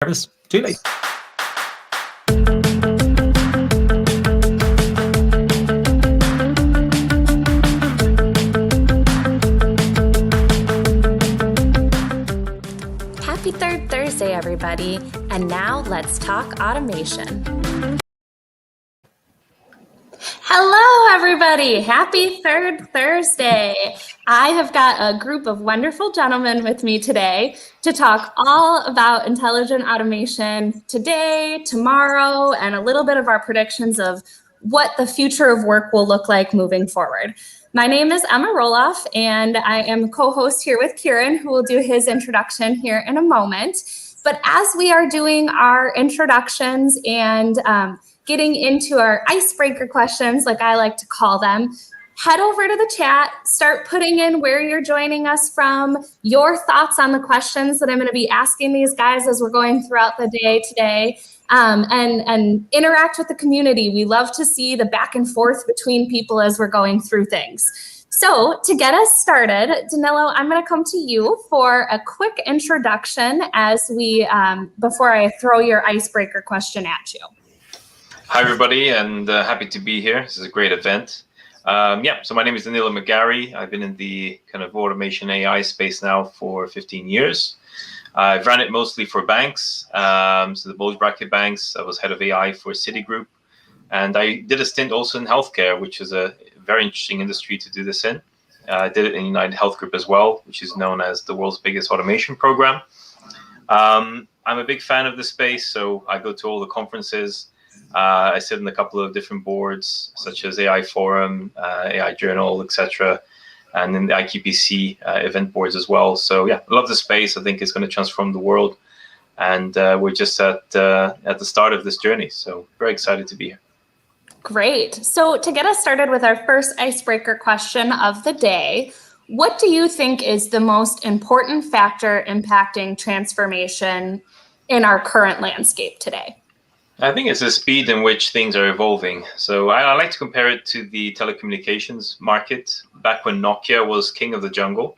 Nervous? Too late. Happy Third Thursday, everybody. And now let's talk automation. Hello, everybody. Happy Third Thursday. I have got a group of wonderful gentlemen with me today to talk all about intelligent automation today, tomorrow, and a little bit of our predictions of what the future of work will look like moving forward. My name is Emma Roloff, and I am co-host here with Kieran, who will do his introduction here in a moment. But as we are doing our introductions and getting into our icebreaker questions, like I like to call them, head over to the chat, start putting in where you're joining us from, your thoughts on the questions that I'm going to be asking these guys as we're going throughout the day today, and interact with the community. We love to see the back and forth between people as we're going through things. So to get us started, Danilo, I'm going to come to you for a quick introduction as we before I throw your icebreaker question at you. Hi, everybody, and happy to be here. This is a great event. So my name is Danilo McGarry. I've been in the kind of automation AI space now for 15 years. I've ran it mostly for banks, so the bulge bracket banks. I was head of AI for Citigroup. And I did a stint also in healthcare, which is a very interesting industry to do this in. I did it in United Health Group as well, which is known as the world's biggest automation program. I'm a big fan of this space, so I go to all the conferences. I sit in a couple of different boards, such as AI Forum, AI Journal, etc., and in the IQPC event boards as well. So yeah, I love the space. I think it's going to transform the world, and we're just at the start of this journey. So very excited to be here. Great. So to get us started with our first icebreaker question of the day, what do you think is the most important factor impacting transformation in our current landscape today? I think it's the speed in which things are evolving. So I like to compare it to the telecommunications market back when Nokia was king of the jungle.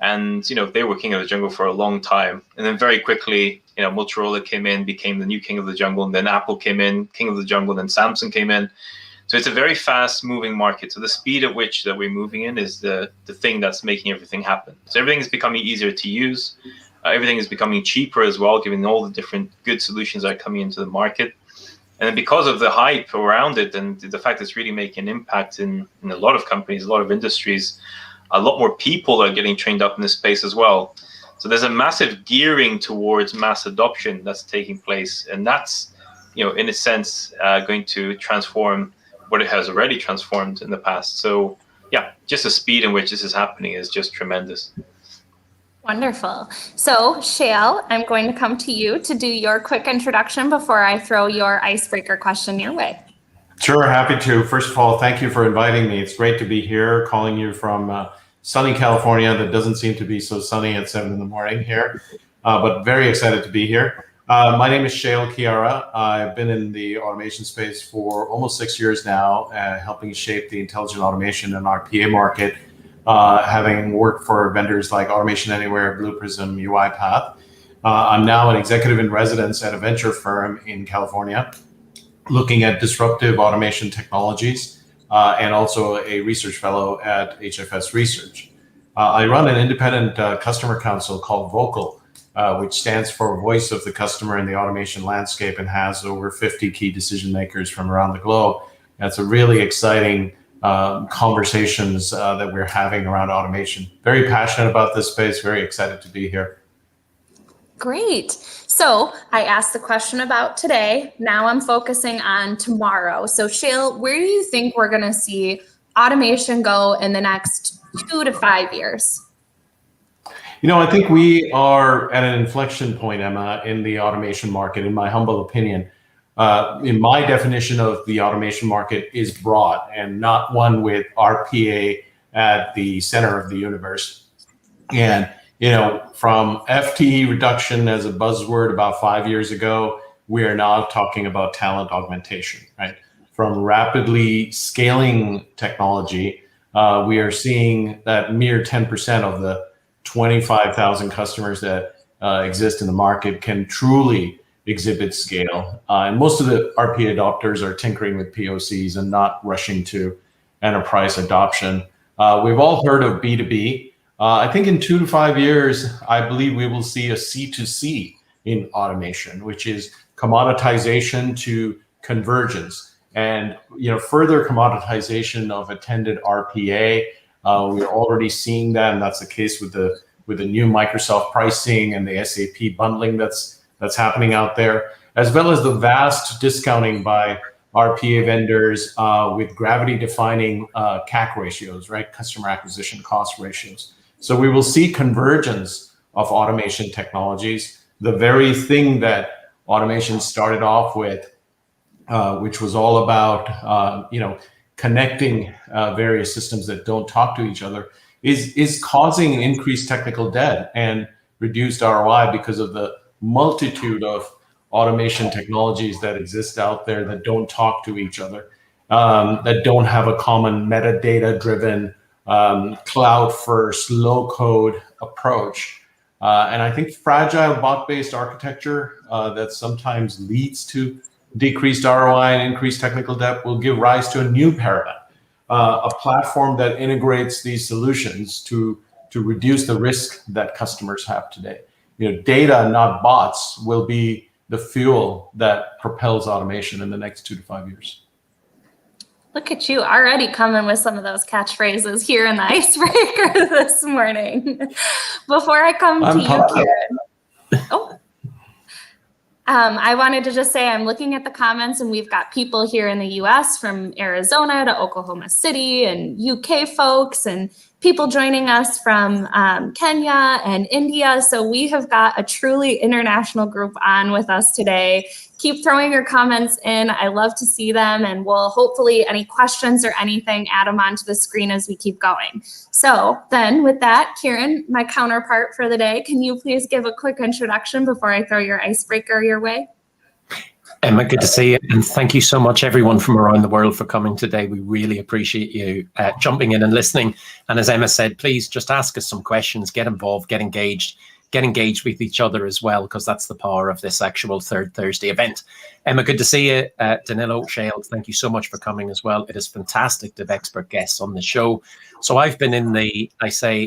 And, they were king of the jungle for a long time. And then very quickly, Motorola came in, became the new king of the jungle. And then Apple came in, king of the jungle. And then Samsung came in. So it's a very fast moving market. So the speed at which that we're moving in is the thing that's making everything happen. So everything is becoming easier to use. Everything is becoming cheaper as well, given all the different good solutions that are coming into the market. And then because of the hype around it and the fact that it's really making an impact in a lot of companies, a lot of industries, a lot more people are getting trained up in this space as well. So there's a massive gearing towards mass adoption that's taking place. And that's, in a sense, going to transform what it has already transformed in the past. So yeah, just the speed in which this is happening is just tremendous. Wonderful. So, Shail, I'm going to come to you to do your quick introduction before I throw your icebreaker question your way. Sure, happy to. First of all, thank you for inviting me. It's great to be here, calling you from sunny California that doesn't seem to be so sunny at 7 in the morning here, but very excited to be here. My name is Shail Khiyara. I've been in the automation space for almost 6 years now, helping shape the intelligent automation and RPA market. Having worked for vendors like Automation Anywhere, Blue Prism, UiPath. I'm now an executive in residence at a venture firm in California, looking at disruptive automation technologies, and also a research fellow at HFS Research. I run an independent customer council called Vocal, which stands for Voice of the Customer in the Automation Landscape, and has over 50 key decision makers from around the globe. That's a really exciting conversations that we're having around automation. Very passionate about this space, very excited to be here. Great. So I asked the question about today. Now I'm focusing on tomorrow. So Shail, where do you think we're going to see automation go in the next 2 to 5 years? I think we are at an inflection point, Emma, in the automation market, in my humble opinion. In my definition of the automation market is broad and not one with RPA at the center of the universe. And, from FTE reduction as a buzzword about 5 years ago, we are now talking about talent augmentation, right? From rapidly scaling technology, we are seeing that mere 10% of the 25,000 customers that exist in the market can truly exhibit scale. And most of the RPA adopters are tinkering with POCs and not rushing to enterprise adoption. We've all heard of B2B. I think in 2 to 5 years, I believe we will see a C2C in automation, which is commoditization to convergence, and further commoditization of attended RPA. We're already seeing that, and that's the case with the new Microsoft pricing and the SAP bundling that's happening out there, as well as the vast discounting by RPA vendors with gravity-defining CAC ratios, right? Customer acquisition cost ratios. So we will see convergence of automation technologies, the very thing that automation started off with, which was all about connecting various systems that don't talk to each other, is causing increased technical debt and reduced ROI because of the multitude of automation technologies that exist out there that don't talk to each other, that don't have a common metadata-driven, cloud-first, low-code approach. And I think fragile bot-based architecture that sometimes leads to decreased ROI and increased technical debt will give rise to a new paradigm, a platform that integrates these solutions to reduce the risk that customers have today. Data, not bots, will be the fuel that propels automation in the next 2 to 5 years. Look at you already coming with some of those catchphrases here in the icebreaker this morning. Before I come to you, Kieran. I wanted to just say I'm looking at the comments, and we've got people here in the US from Arizona to Oklahoma City, and UK folks, and people joining us from Kenya and India. So we have got a truly international group on with us today. Keep throwing your comments in. I love to see them, and we'll hopefully any questions or anything, add them onto the screen as we keep going. So then with that, Kieran, my counterpart for the day, can you please give a quick introduction before I throw your icebreaker your way? Emma, good to see you. And thank you so much, everyone from around the world, for coming today. We really appreciate you jumping in and listening. And as Emma said, please just ask us some questions, get involved, get engaged with each other as well, because that's the power of this actual Third Thursday event. Emma, good to see you. Danilo, Shail, thank you so much for coming as well. It is fantastic to have expert guests on the show. So I've been in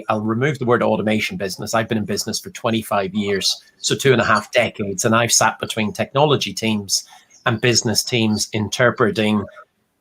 I'll remove the word automation business. I've been in business for 25 years, so 2.5 decades, and I've sat between technology teams and business teams interpreting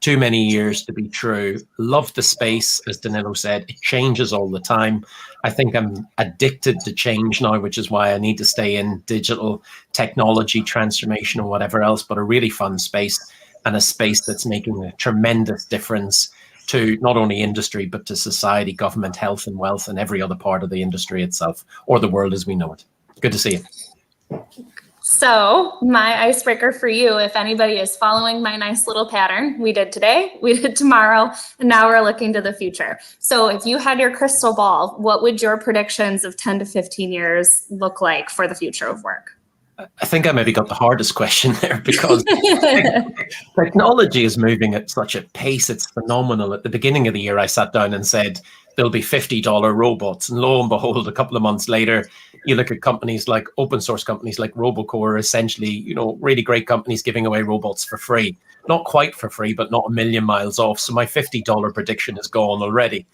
too many years to be true. Love the space, as Danilo said. It changes all the time. I think I'm addicted to change now, which is why I need to stay in digital technology transformation or whatever else, but a really fun space, and a space that's making a tremendous difference to not only industry, but to society, government, health and wealth, and every other part of the industry itself, or the world as we know it. Good to see you. So my icebreaker for you, if anybody is following my nice little pattern, we did today, we did tomorrow, and now we're looking to the future. So if you had your crystal ball, what would your predictions of 10 to 15 years look like for the future of work? I think I maybe got the hardest question there, because technology is moving at such a pace. It's phenomenal. At the beginning of the year, I sat down and said, there'll be $50 robots. And lo and behold, a couple of months later, you look at companies like open source companies like Robocore, essentially, really great companies giving away robots for free. Not quite for free, but not a million miles off. So my $50 prediction is gone already.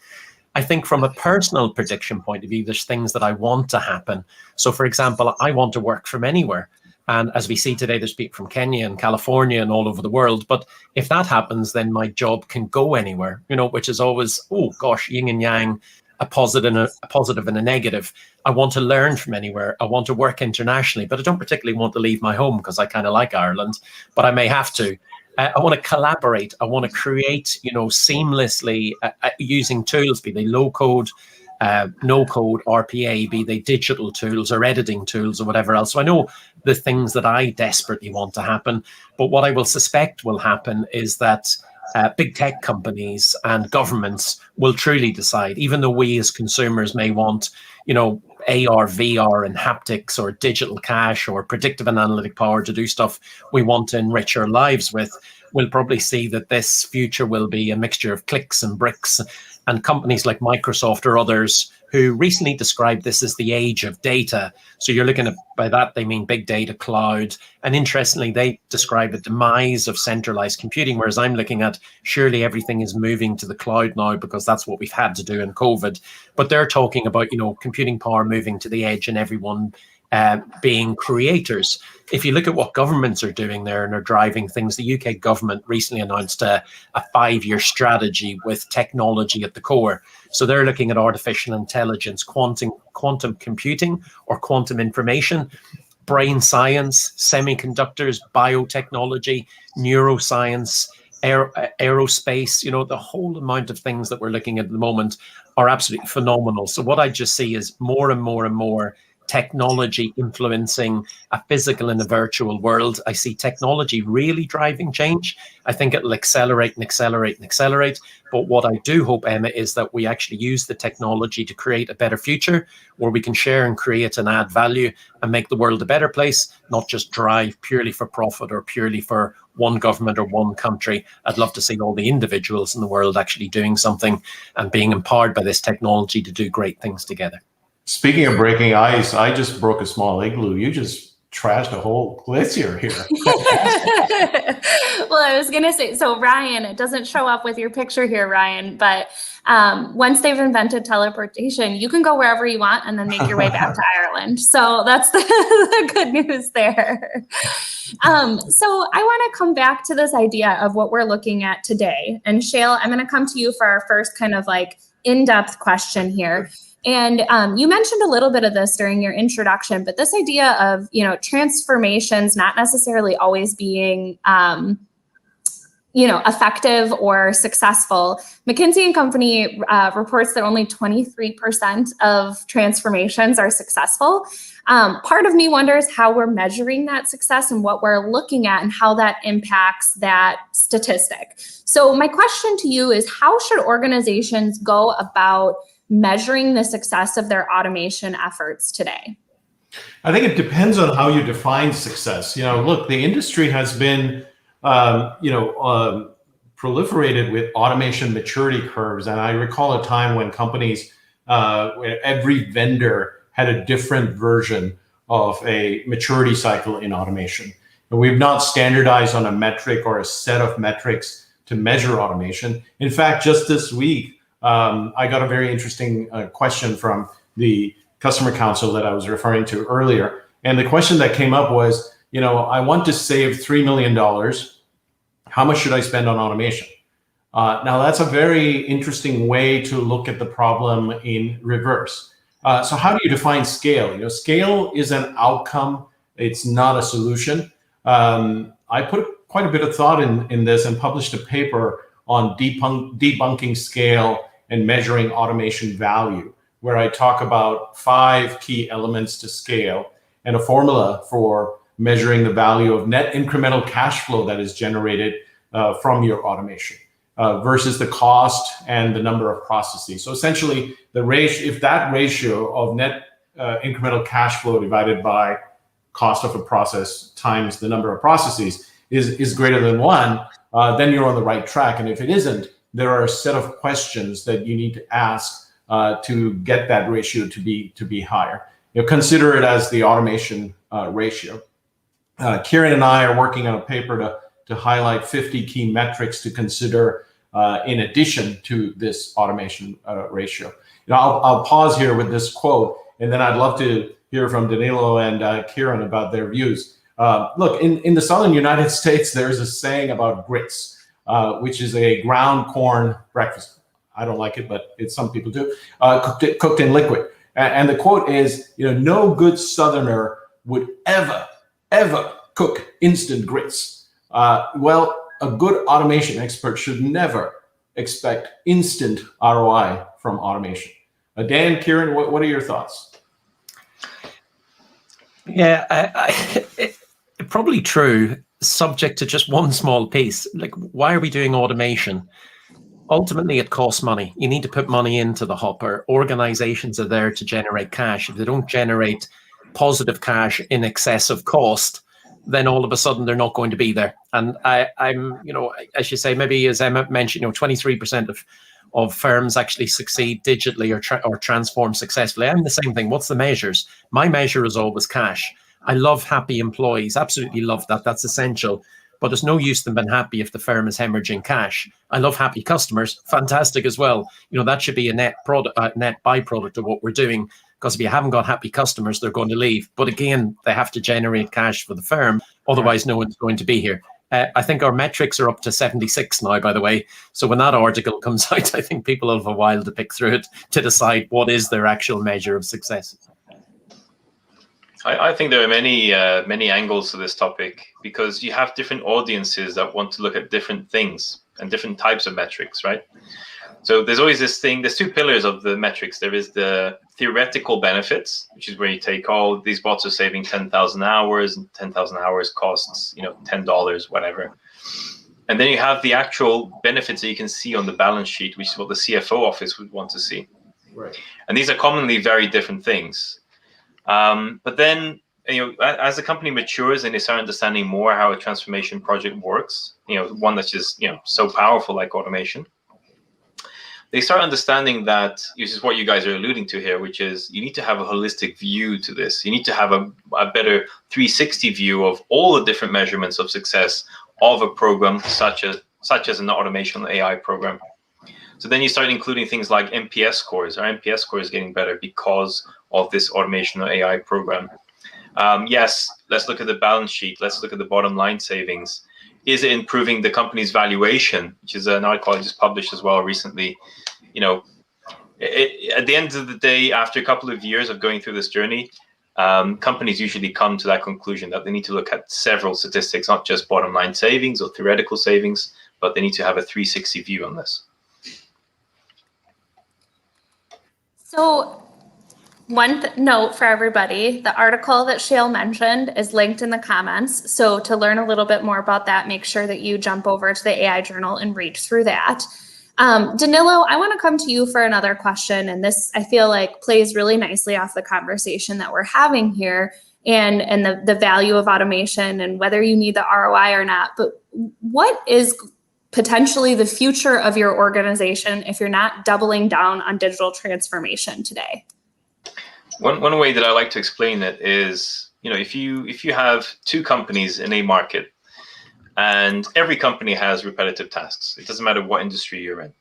I think from a personal prediction point of view, there's things that I want to happen. So for example, I want to work from anywhere. And as we see today, there's people from Kenya and California and all over the world. But if that happens, then my job can go anywhere, which is always, oh gosh, yin and yang, a positive and a negative. I want to learn from anywhere. I want to work internationally, but I don't particularly want to leave my home because I kind of like Ireland, but I may have to. I want to collaborate. I want to create, seamlessly using tools, be they low code, no code, RPA, be they digital tools or editing tools or whatever else. So I know the things that I desperately want to happen, but what I will suspect will happen is that big tech companies and governments will truly decide, even though we as consumers may want, AR, VR and haptics or digital cash or predictive and analytic power to do stuff we want to enrich our lives with, we'll probably see that this future will be a mixture of clicks and bricks and companies like Microsoft or others who recently described this as the age of data. So you're looking at, by that they mean big data, cloud, and interestingly they describe a demise of centralized computing, whereas I'm looking at surely everything is moving to the cloud now because that's what we've had to do in COVID. But they're talking about, computing power moving to the edge and everyone being creators. If you look at what governments are doing there and are driving things, the UK government recently announced a 5-year strategy with technology at the core. So they're looking at artificial intelligence, quantum computing or quantum information, brain science, semiconductors, biotechnology, neuroscience, aerospace. The whole amount of things that we're looking at the moment are absolutely phenomenal. So what I just see is more and more and more technology influencing a physical and a virtual world. I see technology really driving change. I think it'll accelerate and accelerate and accelerate. But what I do hope, Emma, is that we actually use the technology to create a better future where we can share and create and add value and make the world a better place, not just drive purely for profit or purely for one government or one country. I'd love to see all the individuals in the world actually doing something and being empowered by this technology to do great things together. Speaking of breaking ice, I just broke a small igloo. You just trashed a whole glacier here. Well, I was going to say, so Ryan, it doesn't show up with your picture here, Ryan, but once they've invented teleportation, you can go wherever you want and then make your way back to Ireland. So that's the good news there. So I want to come back to this idea of what we're looking at today. And Shail, I'm going to come to you for our first kind of like in-depth question here. And you mentioned a little bit of this during your introduction, but this idea of, transformations not necessarily always being, effective or successful. McKinsey & Company reports that only 23% of transformations are successful. Part of me wonders how we're measuring that success and what we're looking at and how that impacts that statistic. So my question to you is, how should organizations go about measuring the success of their automation efforts today? I think it depends on how you define success. Look, the industry has been, proliferated with automation maturity curves. And I recall a time when companies, where every vendor had a different version of a maturity cycle in automation. And we've not standardized on a metric or a set of metrics to measure automation. In fact, just this week, I got a very interesting question from the customer council that I was referring to earlier. And the question that came up was, I want to save $3 million. How much should I spend on automation? Now, that's a very interesting way to look at the problem in reverse. So how do you define scale? Scale is an outcome. It's not a solution. I put quite a bit of thought in this and published a paper on debunking scale and measuring automation value, where I talk about 5 key elements to scale and a formula for measuring the value of net incremental cash flow that is generated from your automation versus the cost and the number of processes. So essentially, if that ratio of net incremental cash flow divided by cost of a process times the number of processes is greater than 1, then you're on the right track. And if it isn't, there are a set of questions that you need to ask to get that ratio to be higher. Consider it as the automation ratio. Kieran and I are working on a paper to highlight 50 key metrics to consider in addition to this automation ratio. I'll pause here with this quote, and then I'd love to hear from Danilo and Kieran about their views. Look, in the southern United States, there's a saying about grits, which is a ground corn breakfast. I don't like it, but some people do. Cooked in liquid. And the quote is, no good Southerner would ever cook instant grits. Well, a good automation expert should never expect instant ROI from automation. Dan, Kieran, what are your thoughts? Yeah, probably true, subject to just one small piece. Like, why are we doing automation? Ultimately, it costs money. You need to put money into the hopper. Organizations are there to generate cash. If they don't generate positive cash in excess of cost, then all of a sudden they're not going to be there. And I'm, as you say, maybe as Emma mentioned, 23% of of firms actually succeed digitally or transform successfully. I'm the same thing. What's the measures? My measure is always cash. I love happy employees, absolutely love that. That's essential. But there's no use them being happy if the firm is hemorrhaging cash. I love happy customers, fantastic as well. That should be a net byproduct of what we're doing. Because if you haven't got happy customers, they're going to leave. But again, they have to generate cash for the firm. Otherwise, no one's going to be here. I think our metrics are up to 76 now, by the way. So when that article comes out, I think people will have a while to pick through it to decide what is their actual measure of success. I think there are many angles to this topic, because you have different audiences that want to look at different things and different types of metrics, right? So there's always this thing, there's two pillars of the metrics. There is the theoretical benefits, which is where you take, these bots are saving 10,000 hours, and 10,000 hours costs, $10, whatever. And then you have the actual benefits that you can see on the balance sheet, which is what the CFO office would want to see. Right. And these are commonly very different things. But then, as the company matures and they start understanding more how a transformation project works, one that's just, so powerful like automation, they start understanding that, this is what you guys are alluding to here, which is you need to have a holistic view to this. You need to have a better 360 view of all the different measurements of success of a program, such as an automation AI program. So then you start including things like NPS scores. Our NPS score is getting better because of this automation or AI program. Yes, let's look at the balance sheet. Let's look at the bottom line savings. Is it improving the company's valuation, which is an article I just published as well recently? At the end of the day, after a couple of years of going through this journey, companies usually come to that conclusion that they need to look at several statistics, not just bottom line savings or theoretical savings, but they need to have a 360 view on this. So one note for everybody, the article that Shail mentioned is linked in the comments. So to learn a little bit more about that, make sure that you jump over to the AI Journal and read through that. Danilo, I want to come to you for another question. And this, I feel like, plays really nicely off the conversation that we're having here and the value of automation and whether you need the ROI or not. But what is potentially the future of your organization if you're not doubling down on digital transformation today? One way that I like to explain it is, if you have two companies in a market, and every company has repetitive tasks. It doesn't matter what industry you're in.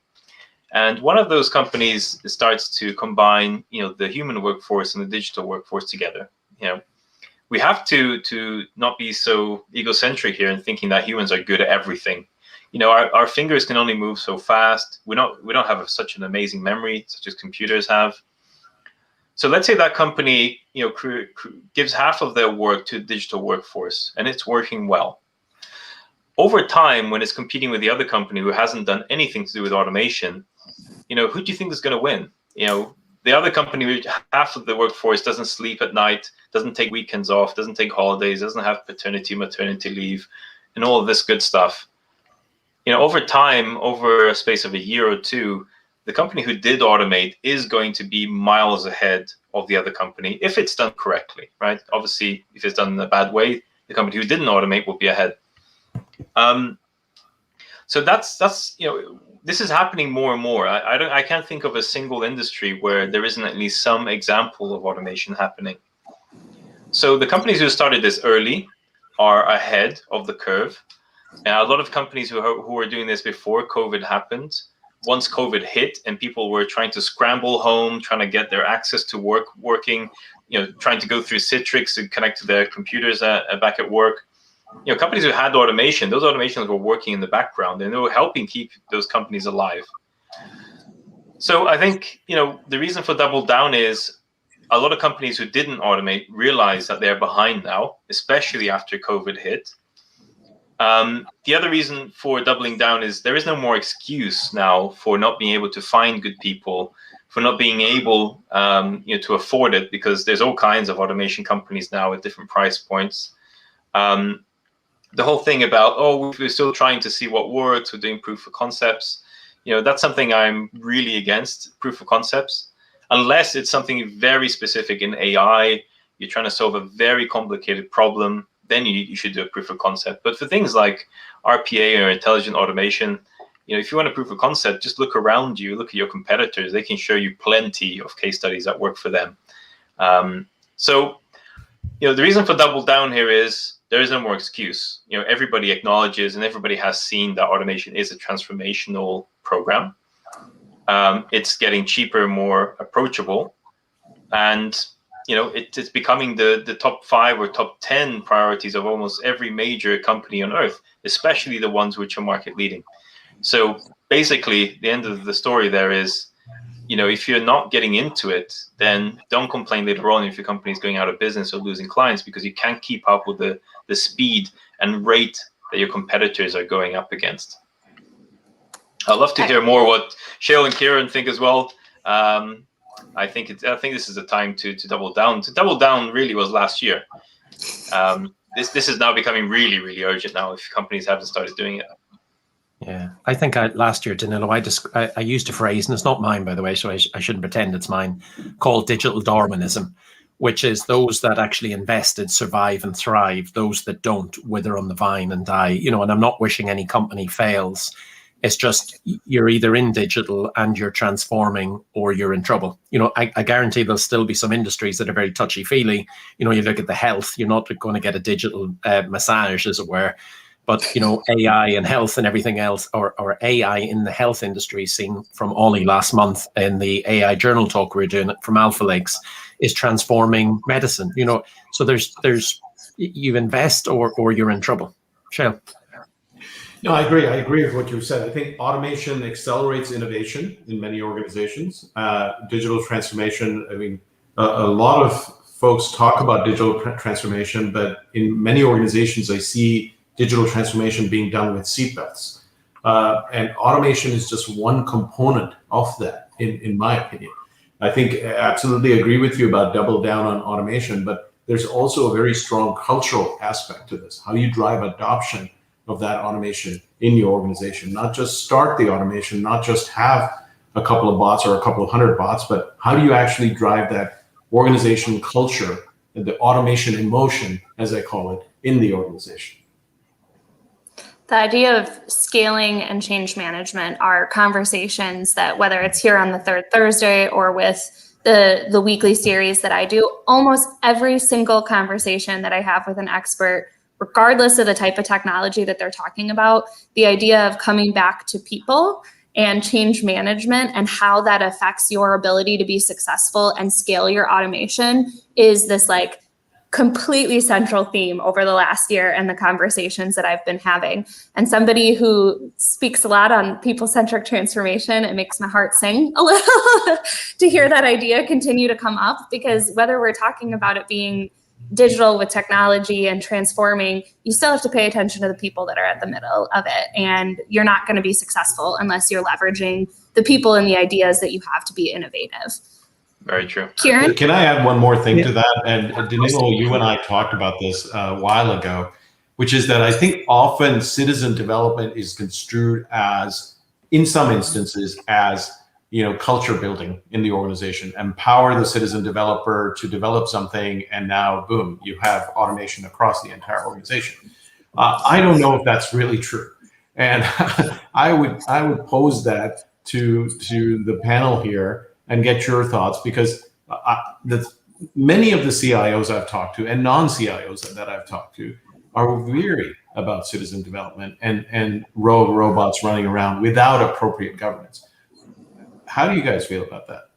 And one of those companies starts to combine, the human workforce and the digital workforce together. We have to not be so egocentric here and thinking that humans are good at everything. Our fingers can only move so fast. We don't have such an amazing memory, such as computers have. So let's say that company, gives half of their work to the digital workforce, and it's working well. Over time, when it's competing with the other company who hasn't done anything to do with automation, who do you think is going to win? The other company, half of the workforce doesn't sleep at night, doesn't take weekends off, doesn't take holidays, doesn't have paternity, maternity leave, and all of this good stuff. Over time, over a space of a year or two, the company who did automate is going to be miles ahead of the other company if it's done correctly, right? Obviously, if it's done in a bad way, the company who didn't automate will be ahead. So that's this is happening more and more. I can't think of a single industry where there isn't at least some example of automation happening. So the companies who started this early are ahead of the curve. And a lot of companies who were doing this before COVID happened, once COVID hit and people were trying to scramble home, trying to get their access to working, trying to go through Citrix to connect to their computers back at work. Companies who had automation, those automations were working in the background and they were helping keep those companies alive. So I think, the reason for double down is a lot of companies who didn't automate realize that they're behind now, especially after COVID hit. The other reason for doubling down is there is no more excuse now for not being able to find good people, for not being able to afford it, because there's all kinds of automation companies now at different price points. The whole thing about, we're still trying to see what works, we're doing proof of concepts. That's something I'm really against, proof of concepts, unless it's something very specific in AI. You're trying to solve a very complicated problem, then you should do a proof of concept. But for things like RPA or intelligent automation, if you want a proof of concept, just look around you, look at your competitors. They can show you plenty of case studies that work for them. So the reason for double down here is there is no more excuse. Everybody acknowledges and everybody has seen that automation is a transformational program. It's getting cheaper, more approachable, and it's becoming the top 5 or top 10 priorities of almost every major company on earth, especially the ones which are market leading. So basically, the end of the story there is, if you're not getting into it, then don't complain later on if your company is going out of business or losing clients, because you can't keep up with the speed and rate that your competitors are going up against. I'd love to hear more what Shail and Kieran think as well. I think this is the time to double down. To double down really was last year. This is now becoming really, really urgent now if companies haven't started doing it. Yeah, I think last year, Danilo, I used a phrase, and it's not mine, by the way, so I shouldn't pretend it's mine, called digital Darwinism, which is those that actually invested survive and thrive, those that don't wither on the vine and die. And I'm not wishing any company fails. It's just you're either in digital and you're transforming, or you're in trouble. I guarantee there'll still be some industries that are very touchy-feely. You look at the health, you're not going to get a digital massage, as it were. But, AI and health and everything else, or AI in the health industry, seen from Ollie last month in the AI journal talk we were doing from Alpha Lakes, is transforming medicine. So there's you invest or you're in trouble. Shail. No, I agree. I agree with what you said. I think automation accelerates innovation in many organizations. Digital transformation, I mean, a lot of folks talk about digital transformation, but in many organizations, I see digital transformation being done with seatbelts. And automation is just one component of that, in my opinion. I think I absolutely agree with you about double down on automation, but there's also a very strong cultural aspect to this. How do you drive adoption of that automation in your organization? Not just start the automation, not just have a couple of bots or a couple of 100 bots, but how do you actually drive that organizational culture and the automation emotion, as I call it, in the organization? The idea of scaling and change management are conversations that, whether it's here on the third Thursday or with the weekly series that I do, almost every single conversation that I have with an expert, regardless of the type of technology that they're talking about, the idea of coming back to people and change management and how that affects your ability to be successful and scale your automation is this completely central theme over the last year and the conversations that I've been having. And somebody who speaks a lot on people-centric transformation, it makes my heart sing a little to hear that idea continue to come up, because whether we're talking about it being digital with technology and transforming, you still have to pay attention to the people that are at the middle of it. And you're not going to be successful unless you're leveraging the people and the ideas that you have to be innovative. Very true. Kieran? Can I add one more thing to that? And Danilo, you and I talked about this a while ago, which is that I think often citizen development is construed as, in some instances, as culture building in the organization. Empower the citizen developer to develop something, and now, boom, you have automation across the entire organization. I don't know if that's really true, and I would pose that to the panel here and get your thoughts, because many of the CIOs I've talked to and non-CIOs that I've talked to are weary about citizen development and rogue robots running around without appropriate governance. How do you guys feel about that?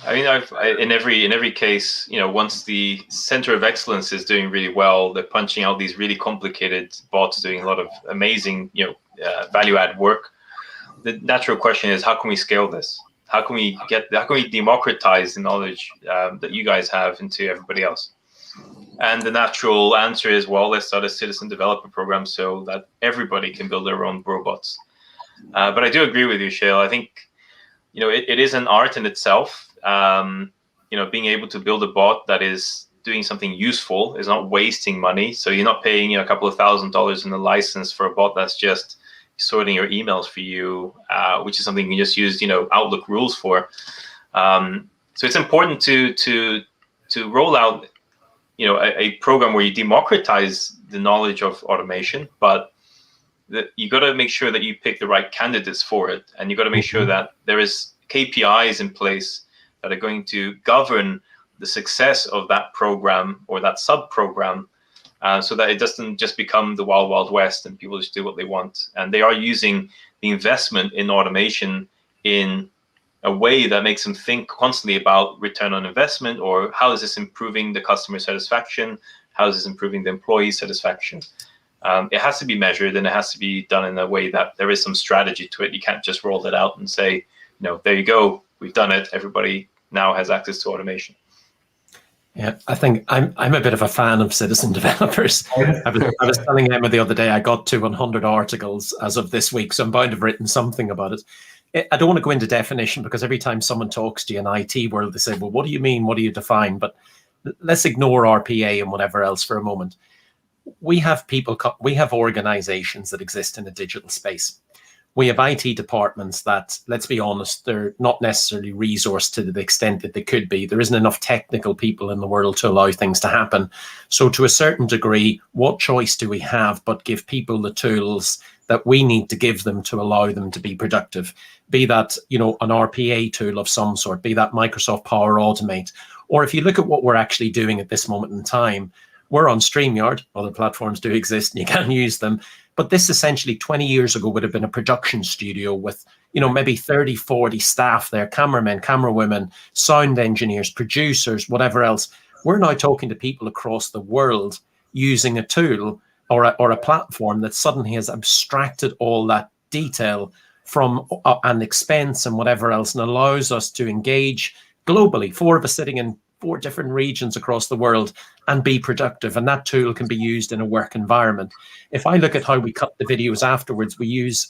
I mean, in every case, once the center of excellence is doing really well, they're punching out these really complicated bots doing a lot of amazing, value add work. The natural question is, how can we scale this? How can we democratize the knowledge that you guys have into everybody else? And the natural answer is, well, let's start a citizen developer program so that everybody can build their own robots. But I do agree with you, Shail. I think, it is an art in itself. Being able to build a bot that is doing something useful, is not wasting money. So you're not paying a couple of $1,000s in a license for a bot that's just sorting your emails for you, which is something you can just use, Outlook rules for. So it's important to roll out, a program where you democratize the knowledge of automation, but that you got to make sure that you pick the right candidates for it, and you got to make sure that there is KPIs in place that are going to govern the success of that program or that sub-program, so that it doesn't just become the wild, wild west and people just do what they want. And they are using the investment in automation in a way that makes them think constantly about return on investment, or how is this improving the customer satisfaction? How is this improving the employee satisfaction? It has to be measured, and it has to be done in a way that there is some strategy to it. You can't just roll it out and say, there you go, we've done it. Everybody now has access to automation. Yeah, I think I'm a bit of a fan of citizen developers. I was telling Emma the other day, I got to 100 articles as of this week, so I'm bound to have written something about it. I don't want to go into definition, because every time someone talks to you in IT world, they say, well, what do you mean? What do you define? But let's ignore RPA and whatever else for a moment. We have organizations that exist in a digital space. We have IT departments that, let's be honest, they're not necessarily resourced to the extent that they could be. There isn't enough technical people in the world to allow things to happen. So to a certain degree, what choice do we have but give people the tools that we need to give them to allow them to be productive? Be that, an RPA tool of some sort, be that Microsoft Power Automate. Or if you look at what we're actually doing at this moment in time, we're on StreamYard. Other platforms do exist and you can use them. But this essentially 20 years ago would have been a production studio with, maybe 30, 40 staff there, cameramen, camerawomen, sound engineers, producers, whatever else. We're now talking to people across the world using a tool or a platform that suddenly has abstracted all that detail from an expense and whatever else, and allows us to engage globally, 4 of us sitting in 4 different regions across the world, and be productive. And that tool can be used in a work environment. If I look at how we cut the videos afterwards,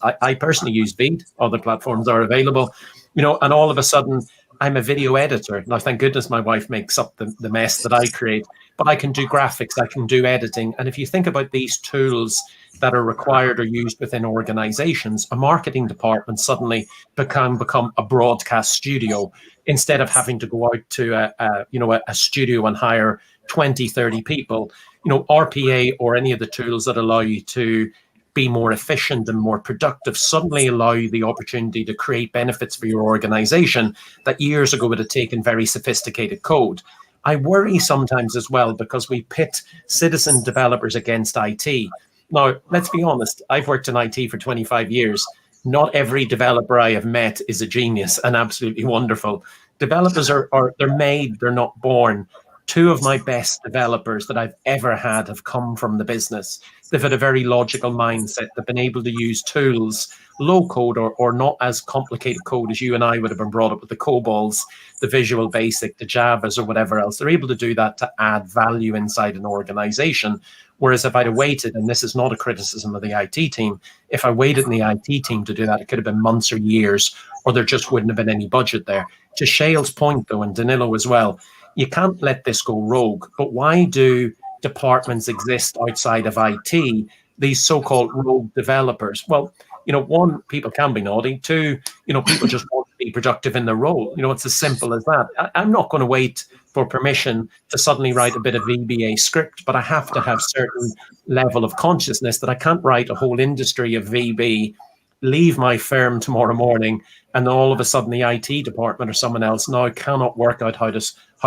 I personally use Veed. Other platforms are available, and all of a sudden I'm a video editor. Now, thank goodness my wife makes up the mess that I create, but I can do graphics, I can do editing. And if you think about these tools that are required or used within organizations, a marketing department suddenly become a broadcast studio, instead of having to go out to a studio and hire 20, 30 people. RPA or any of the tools that allow you to be more efficient and more productive suddenly allow you the opportunity to create benefits for your organization that years ago would have taken very sophisticated code. I worry sometimes as well, because we pit citizen developers against IT. Now, let's be honest, I've worked in IT for 25 years. Not every developer I have met is a genius and absolutely wonderful. Developers they're made, they're not born. 2 of my best developers that I've ever had have come from the business. They've had a very logical mindset. They've been able to use tools, low code or not as complicated code as you and I would have been brought up with, the COBOLs, the Visual Basic, the Javas or whatever else. They're able to do that to add value inside an organization. Whereas if I'd have waited, and this is not a criticism of the IT team, if I waited in the IT team to do that, it could have been months or years, or there just wouldn't have been any budget there. To Shail's point, though, and Danilo as well, you can't let this go rogue. But why do departments exist outside of IT, these so-called rogue developers? Well, 1, people can be naughty. 2, people just want to be productive in their role. It's as simple as that. I'm not going to wait for permission to suddenly write a bit of VBA script, but I have to have certain level of consciousness that I can't write a whole industry of VB, leave my firm tomorrow morning, and then all of a sudden the IT department or someone else now cannot work out how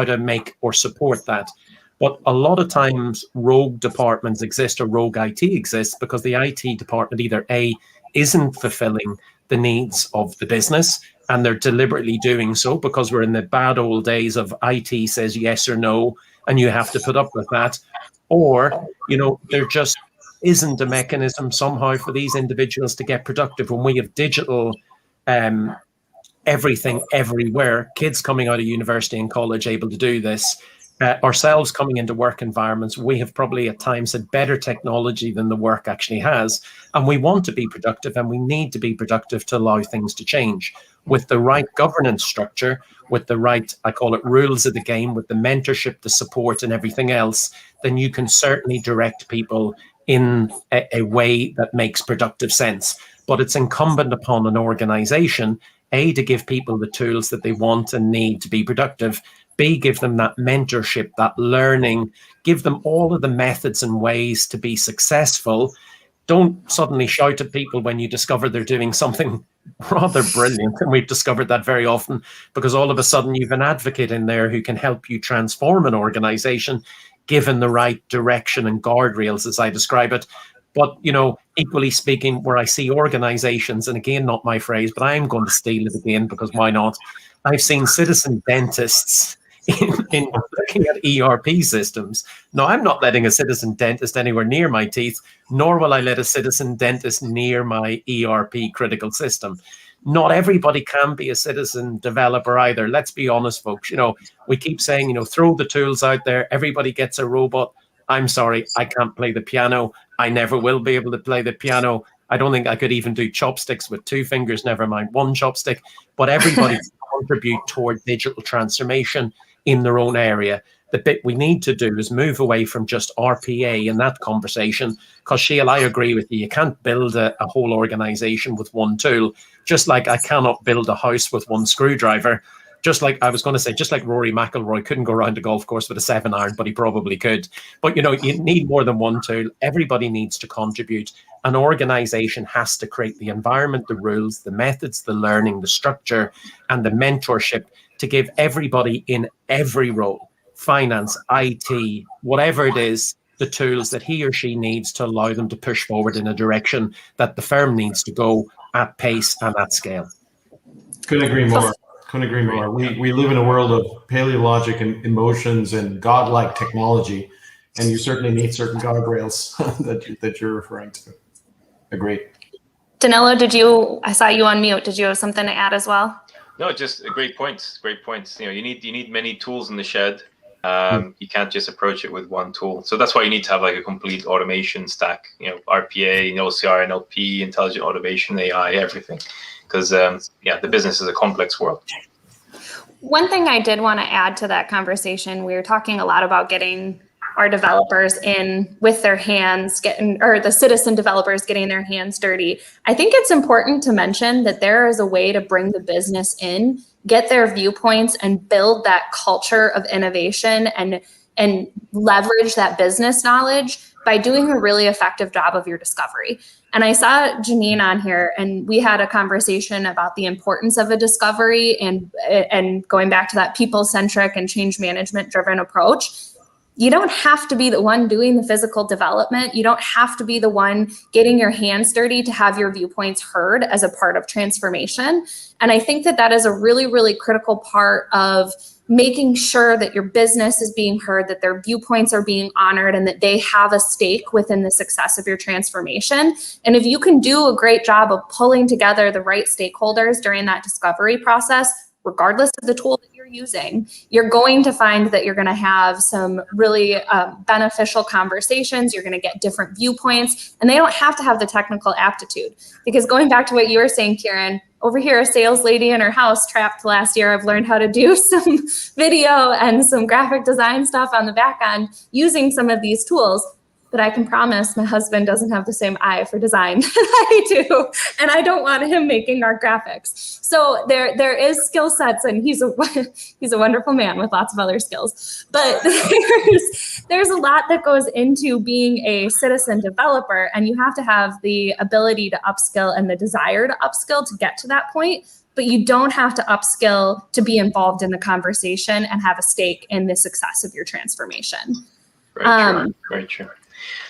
to make or support that. But a lot of times rogue departments exist, or rogue IT exists, because the IT department either A, isn't fulfilling the needs of the business, and they're deliberately doing so because we're in the bad old days of IT says yes or no, and you have to put up with that. Or, there just isn't a mechanism somehow for these individuals to get productive. When we have digital everything everywhere, kids coming out of university and college able to do this, ourselves coming into work environments, we have probably at times had better technology than the work actually has. And we want to be productive, and we need to be productive to allow things to change. With the right governance structure, with the right, I call it rules of the game, with the mentorship, the support and everything else, then you can certainly direct people in a way that makes productive sense. But it's incumbent upon an organization, A, to give people the tools that they want and need to be productive, B, give them that mentorship, that learning, give them all of the methods and ways to be successful, Don't suddenly shout at people when you discover they're doing something rather brilliant. And we've discovered that very often, because all of a sudden you've an advocate in there who can help you transform an organization given the right direction and guardrails, as I describe it. But, equally speaking, where I see organizations, and again, not my phrase, but I'm going to steal it again because why not? I've seen citizen dentists in looking at ERP systems. No, I'm not letting a citizen dentist anywhere near my teeth, nor will I let a citizen dentist near my ERP critical system. Not everybody can be a citizen developer either. Let's be honest, folks. We keep saying, throw the tools out there. Everybody gets a robot. I'm sorry, I can't play the piano. I never will be able to play the piano. I don't think I could even do chopsticks with 2 fingers, never mind 1 chopstick. But everybody can contribute toward digital transformation in their own area. The bit we need to do is move away from just RPA in that conversation, because Shail, I agree with you. You can't build a whole organization with 1 tool, just like I cannot build a house with 1 screwdriver. Just like Rory McIlroy couldn't go around a golf course with a 7-iron, but he probably could. But, you need more than 1 tool. Everybody needs to contribute. An organization has to create the environment, the rules, the methods, the learning, the structure, and the mentorship to give everybody in every role, finance, IT, whatever it is, the tools that he or she needs to allow them to push forward in a direction that the firm needs to go at pace and at scale. Couldn't agree more. Couldn't agree more. We live in a world of paleologic and emotions and godlike technology, and you certainly need certain guardrails that you're referring to. Agree. Danilo, I saw you on mute. Did you have something to add as well? No, just a great point. Great points. You need many tools in the shed. You can't just approach it with 1 tool. So that's why you need to have like a complete automation stack. RPA, OCR, NLP, intelligent automation, AI, everything. Because the business is a complex world. One thing I did want to add to that conversation, we were talking a lot about getting our developers in with their hands, the citizen developers getting their hands dirty. I think it's important to mention that there is a way to bring the business in, get their viewpoints, and build that culture of innovation and leverage that business knowledge by doing a really effective job of your discovery. And I saw Janine on here, and we had a conversation about the importance of a discovery and going back to that people-centric and change management-driven approach. You don't have to be the one doing the physical development. You don't have to be the one getting your hands dirty to have your viewpoints heard as a part of transformation. And I think that is a really, really critical part of making sure that your business is being heard, that their viewpoints are being honored, and that they have a stake within the success of your transformation. And if you can do a great job of pulling together the right stakeholders during that discovery process, regardless of the tool that you're using, you're going to find that you're going to have some really beneficial conversations. You're going to get different viewpoints, and they don't have to have the technical aptitude. Because going back to what you were saying, Kieran, over here, a sales lady in her house trapped last year. I've learned how to do some video and some graphic design stuff on the back end using some of these tools. But I can promise my husband doesn't have the same eye for design that I do, and I don't want him making our graphics. So there is skill sets, and he's a wonderful man with lots of other skills. But there's a lot that goes into being a citizen developer, and you have to have the ability to upskill and the desire to upskill to get to that point. But you don't have to upskill to be involved in the conversation and have a stake in the success of your transformation. Very true.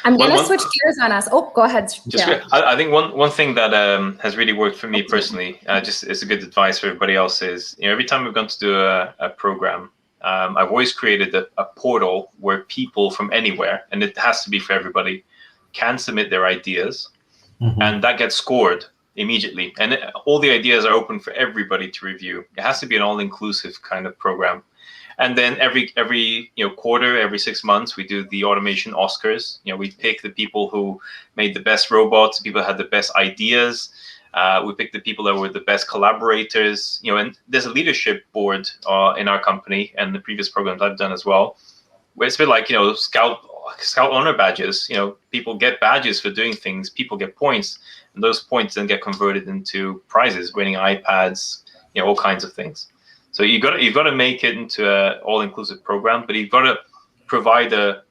I'm going to switch gears on us. Oh, go ahead. I think one thing that has really worked for me personally, just is a good advice for everybody else, is every time we've gone to do a program, I've always created a portal where people from anywhere, and it has to be for everybody, can submit their ideas, and that gets scored immediately. And all the ideas are open for everybody to review. It has to be an all-inclusive kind of program. And then every quarter, every 6 months, we do the automation Oscars. We pick the people who made the best robots, people who had the best ideas. We pick the people that were the best collaborators. And there's a leadership board in our company, and the previous programs I've done as well, where it's a bit like scout honor badges. People get badges for doing things. People get points, and those points then get converted into prizes, winning iPads, all kinds of things. So you've got to make it into an all-inclusive program, but you've got to provide a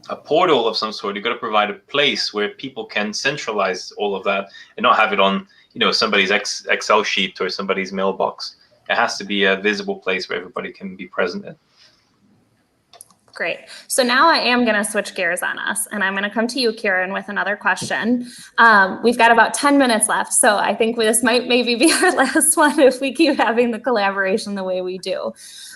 a portal of some sort. You've got to provide a place where people can centralize all of that and not have it on, somebody's Excel sheet or somebody's mailbox. It has to be a visible place where everybody can be present in. Great. So now I am going to switch gears on us, and I'm going to come to you, Kieran, with another question. We've got about 10 minutes left, so I think this might maybe be our last one if we keep having the collaboration the way we do.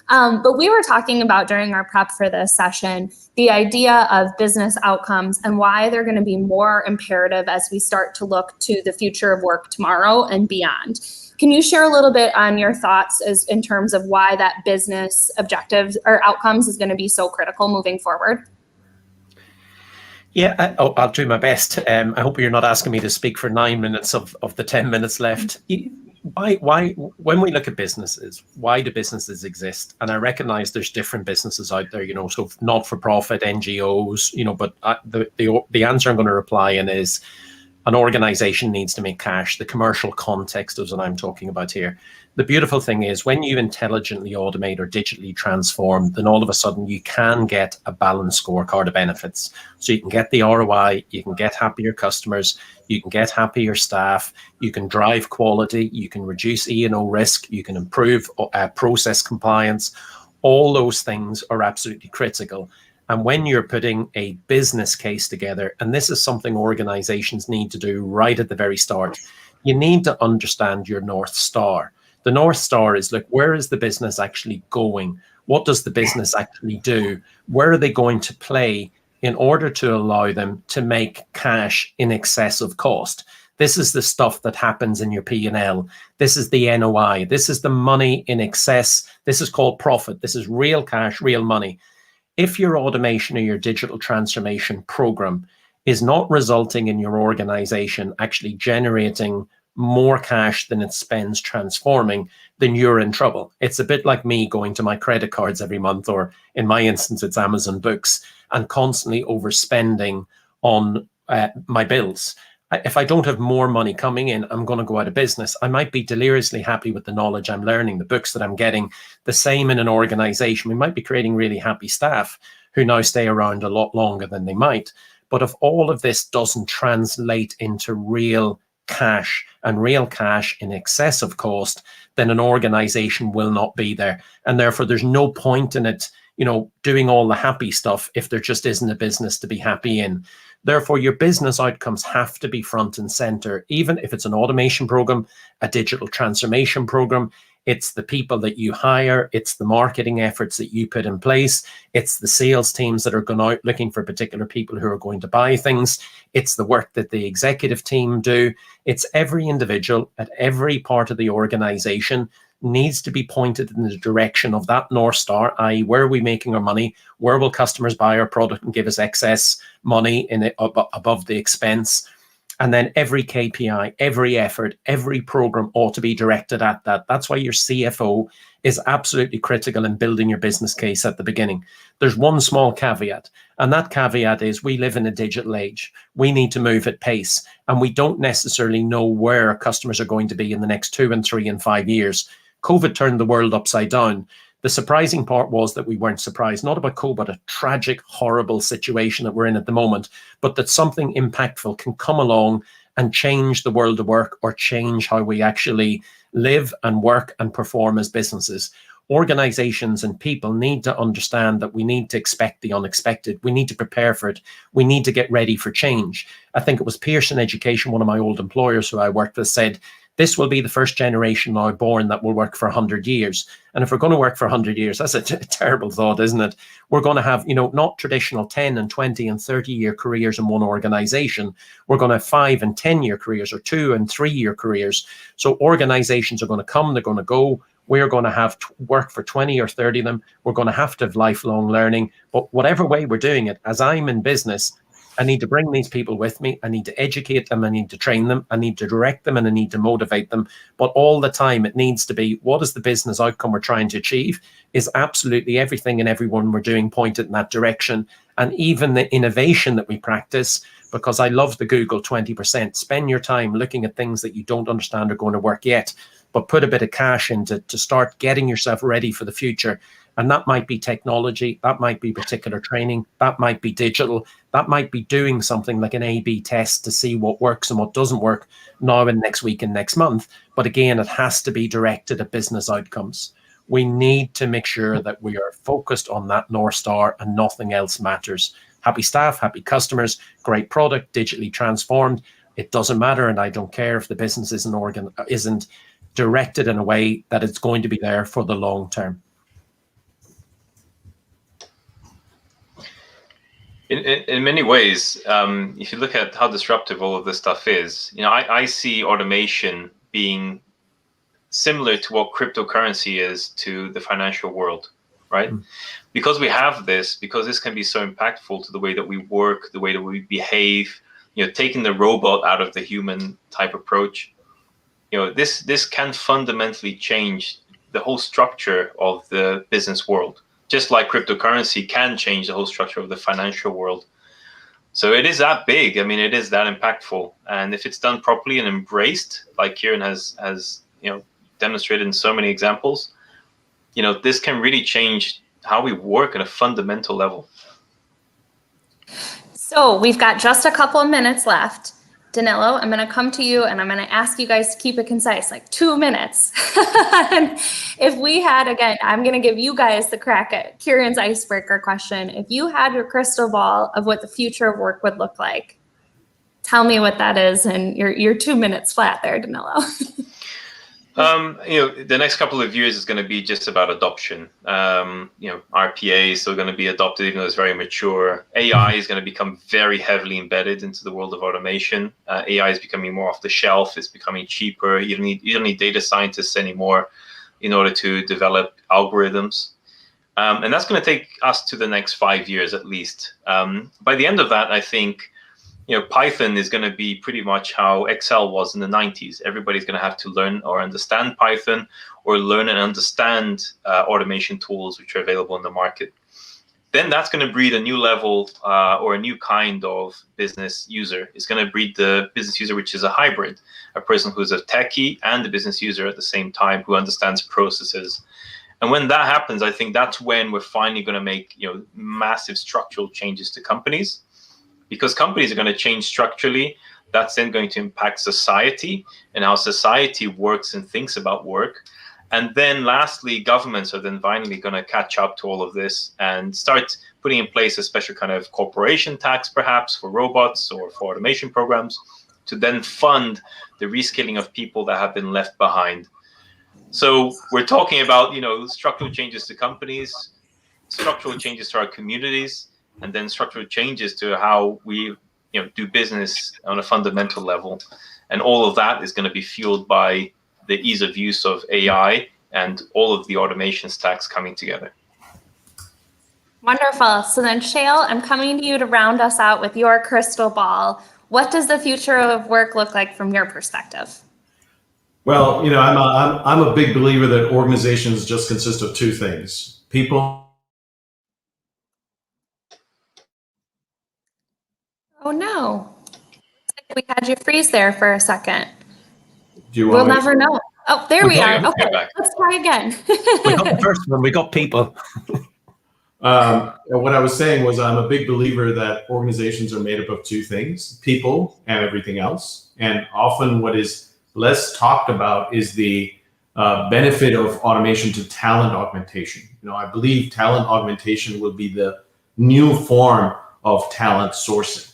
But we were talking about during our prep for this session, the idea of business outcomes and why they're going to be more imperative as we start to look to the future of work tomorrow and beyond. Can you share a little bit on your thoughts as in terms of why that business objectives or outcomes is going to be so critical moving forward? Yeah, I'll do my best. I hope you're not asking me to speak for 9 minutes of the 10 minutes left. Why, when we look at businesses, why do businesses exist? And I recognize there's different businesses out there, so not-for-profit, NGOs, but the answer I'm going to reply in is an organization needs to make cash. The commercial context is what I'm talking about here. The beautiful thing is when you intelligently automate or digitally transform, then all of a sudden you can get a balanced scorecard of benefits. So you can get the ROI, you can get happier customers, you can get happier staff, you can drive quality, you can reduce E&O risk, you can improve process compliance. All those things are absolutely critical. And when you're putting a business case together, and this is something organizations need to do right at the very start, you need to understand your North Star. The North Star is, look, where is the business actually going? What does the business actually do? Where are they going to play in order to allow them to make cash in excess of cost? This is the stuff that happens in your P&L. This is the NOI. This is the money in excess. This is called profit. This is real cash, real money. If your automation or your digital transformation program is not resulting in your organization actually generating more cash than it spends transforming, then you're in trouble. It's a bit like me going to my credit cards every month, or in my instance, it's Amazon Books, and constantly overspending on my bills. If I don't have more money coming in, I'm going to go out of business. I might be deliriously happy with the knowledge I'm learning, the books that I'm getting. The same in an organization. We might be creating really happy staff who now stay around a lot longer than they might. But if all of this doesn't translate into real cash and real cash in excess of cost, then an organization will not be there. And therefore, there's no point in it, doing all the happy stuff if there just isn't a business to be happy in. Therefore, your business outcomes have to be front and center, even if it's an automation program, a digital transformation program. It's the people that you hire. It's the marketing efforts that you put in place. It's the sales teams that are going out looking for particular people who are going to buy things. It's the work that the executive team do. It's every individual at every part of the organization needs to be pointed in the direction of that North Star, i.e. where are we making our money? Where will customers buy our product and give us excess money in it above the expense? And then every KPI, every effort, every program ought to be directed at that. That's why your CFO is absolutely critical in building your business case at the beginning. There's one small caveat, and that caveat is we live in a digital age. We need to move at pace, and we don't necessarily know where our customers are going to be in the next 2 and 3 and 5 years. COVID turned the world upside down. The surprising part was that we weren't surprised, not about COVID, but a tragic, horrible situation that we're in at the moment, but that something impactful can come along and change the world of work or change how we actually live and work and perform as businesses. Organizations and people need to understand that we need to expect the unexpected. We need to prepare for it. We need to get ready for change. I think it was Pearson Education, one of my old employers who I worked with, said, this will be the first generation now born that will work for 100 years. And if we're going to work for 100 years, that's a terrible thought, isn't it? We're going to have, not traditional 10 and 20 and 30-year careers in one organization. We're going to have 5 and 10-year careers or 2 and 3-year careers. So organizations are going to come, they're going to go. We're going to have work for 20 or 30 of them. We're going to have lifelong learning. But whatever way we're doing it, as I'm in business, I need to bring these people with me. I need to educate them. I need to train them. I need to direct them, and I need to motivate them. But all the time, it needs to be, what is the business outcome we're trying to achieve? Is absolutely everything and everyone we're doing pointed in that direction. And even the innovation that we practice, because I love the Google 20%. Spend your time looking at things that you don't understand are going to work yet, but put a bit of cash into to start getting yourself ready for the future. And that might be technology, that might be particular training, that might be digital, that might be doing something like an A/B test to see what works and what doesn't work now and next week and next month. But again, it has to be directed at business outcomes. We need to make sure that we are focused on that North Star and nothing else matters. Happy staff, happy customers, great product, digitally transformed. It doesn't matter, and I don't care if the business isn't directed in a way that it's going to be there for the long term. In many ways, if you look at how disruptive all of this stuff is, I see automation being similar to what cryptocurrency is to the financial world, right? Because we have this, because this can be so impactful to the way that we work, the way that we behave, taking the robot out of the human type approach, this can fundamentally change the whole structure of the business world, just like cryptocurrency can change the whole structure of the financial world. So it is that big. I mean, it is that impactful. And if it's done properly and embraced, like Kieran has demonstrated in so many examples, this can really change how we work at a fundamental level. So we've got just a couple of minutes left. Danilo, I'm going to come to you and I'm going to ask you guys to keep it concise, like 2 minutes. And if we had, again, I'm going to give you guys the crack at Kieran's icebreaker question. If you had your crystal ball of what the future of work would look like, tell me what that is. And you're 2 minutes flat there, Danilo. The next couple of years is going to be just about adoption. RPA is still going to be adopted, even though it's very mature. AI is going to become very heavily embedded into the world of automation. AI is becoming more off the shelf. It's becoming cheaper. You don't need data scientists anymore in order to develop algorithms. And that's going to take us to the next 5 years at least. By the end of that, I think Python is going to be pretty much how Excel was in the 90s. Everybody's going to have to learn or understand Python, or learn and understand automation tools which are available in the market. Then that's going to breed a new level or a new kind of business user. It's going to breed the business user which is a hybrid, a person who's a techie and a business user at the same time, who understands processes. And when that happens, I think that's when we're finally going to make massive structural changes to companies. Because companies are going to change structurally, that's then going to impact society and how society works and thinks about work. And then lastly, governments are then finally going to catch up to all of this and start putting in place a special kind of corporation tax, perhaps, for robots or for automation programs, to then fund the reskilling of people that have been left behind. So we're talking about, structural changes to companies, structural changes to our communities, and then structural changes to how we do business on a fundamental level. And all of that is going to be fueled by the ease of use of AI and all of the automation stacks coming together. Wonderful. So then, Shail, I'm coming to you to round us out with your crystal ball. What does the future of work look like from your perspective? Well, I'm a big believer that organizations just consist of two things: people. Oh no, we had you freeze there for a second. We'll never know. Oh, there we are. Okay, let's try again. We got the first one. We got people. What I was saying was, I'm a big believer that organizations are made up of two things: people and everything else. And often what is less talked about is the benefit of automation to talent augmentation. I believe talent augmentation will be the new form of talent sourcing.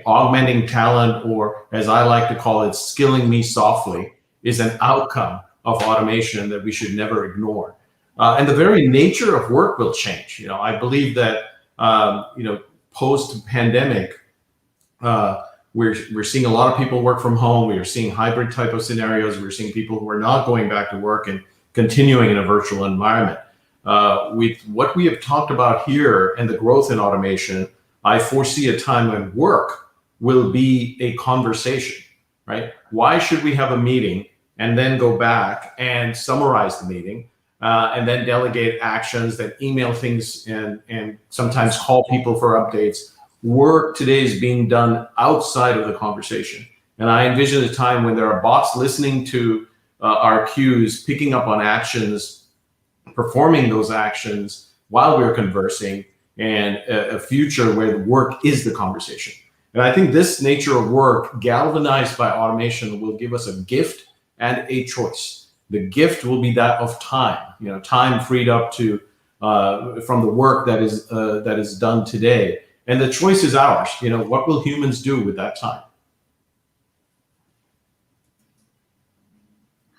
Augmenting talent, or as I like to call it, skilling me softly, is an outcome of automation that we should never ignore. And the very nature of work will change. I believe that post-pandemic, we're seeing a lot of people work from home. We are seeing hybrid type of scenarios. We're seeing people who are not going back to work and continuing in a virtual environment. With what we have talked about here and the growth in automation, I foresee a time when work will be a conversation, right? Why should we have a meeting and then go back and summarize the meeting and then delegate actions, then email things and sometimes call people for updates? Work today is being done outside of the conversation. And I envision a time when there are bots listening to our cues, picking up on actions, performing those actions while we're conversing, and a future where the work is the conversation. And I think this nature of work, galvanized by automation, will give us a gift and a choice. The gift will be that of time, time freed up to from the work that is done today. And the choice is ours. What will humans do with that time?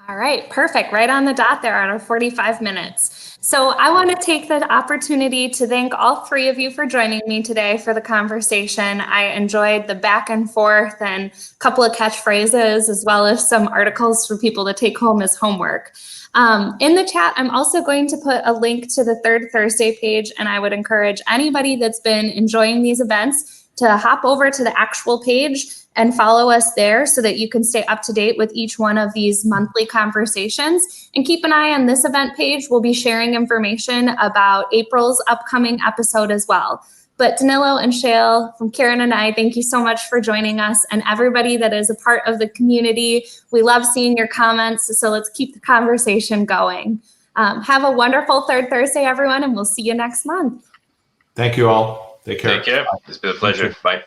All right, perfect. Right on the dot there at our 45 minutes. So I want to take the opportunity to thank all three of you for joining me today for the conversation. I enjoyed the back and forth and a couple of catchphrases, as well as some articles for people to take home as homework. In the chat, I'm also going to put a link to the Third Thursday page, and I would encourage anybody that's been enjoying these events to hop over to the actual page and follow us there so that you can stay up to date with each one of these monthly conversations. And keep an eye on this event page. We'll be sharing information about April's upcoming episode as well. But Danilo and Shail, from Kieran and I, thank you so much for joining us, and everybody that is a part of the community. We love seeing your comments, so let's keep the conversation going. Have a wonderful Third Thursday, everyone, and we'll see you next month. Thank you all. Take care. Take care. It's been a pleasure. Bye.